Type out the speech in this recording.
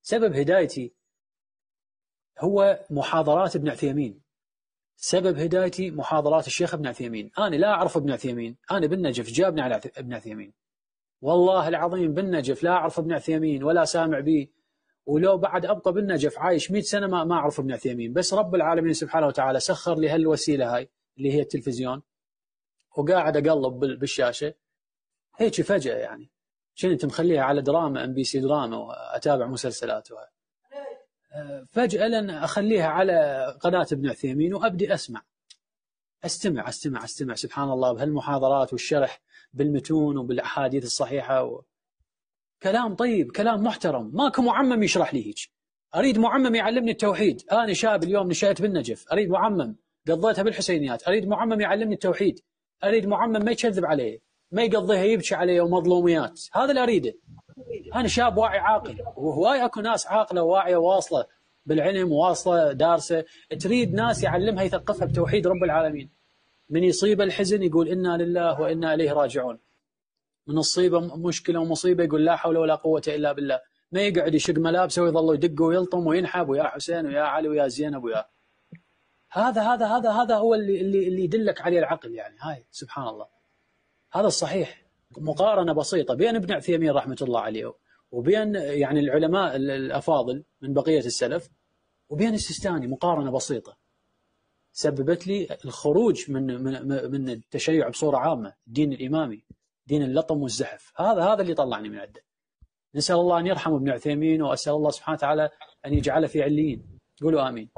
سبب هدايتي هو محاضرات ابن عثيمين، سبب هدايتي محاضرات الشيخ ابن عثيمين. أنا لا أعرف ابن عثيمين، أنا بالنجف جابني على ابن عثيمين، والله العظيم بالنجف لا أعرف ابن عثيمين ولا سامع به، ولو بعد أبقى بالنجف عايش 100 سنة ما أعرف ابن عثيمين. بس رب العالمين سبحانه وتعالى سخر لي هالوسيلة هاي اللي هي التلفزيون، وقاعد أقلب بالشاشة هيك فجأة يعني كنت مخليها على دراما MBC دراما وأتابع مسلسلاتها، فجأة لن أخليها على قناة ابن عثيمين وأبدي أستمع سبحان الله بهالمحاضرات والشرح بالمتون وبالأحاديث الصحيحة كلام طيب، كلام محترم، ماكو معمم يشرح لي هيك. أريد معمم يعلمني التوحيد، أنا شاب اليوم نشأت بالنجف، أريد معمم قضيتها بالحسينيات، أريد معمم يعلمني التوحيد، أريد معمم ما يكذب عليه، ما يقضيها يبكي عليه ومظلوميات، هذا اللي أريده. أنا شاب واعي عاقل، وهواي أكو ناس عاقلة واعية واصلة بالعلم واصلة دارسة، تريد ناس يعلمها يثقفها بتوحيد رب العالمين. من يصيب الحزن يقول إنا لله وإنا إليه راجعون، من الصيبة مشكلة ومصيبة يقول لا حول ولا قوة إلا بالله، ما يقعد يشق ملابسه ويظل يدق ويلطم وينحب ويا حسين ويا علي ويا زينب ويا هذا هو اللي يدلك عليه العقل يعني. هاي سبحان الله، هذا الصحيح. مقارنة بسيطة بين ابن عثيمين رحمة الله عليه وبين يعني العلماء الأفاضل من بقية السلف وبين السيستاني، مقارنة بسيطة سببت لي الخروج من التشيع بصورة عامة، الدين الإمامي، دين اللطم والزحف. هذا اللي طلعني من عده. نسأل الله أن يرحم ابن عثيمين، وأسأل الله سبحانه وتعالى أن يجعله في عليين. قولوا آمين.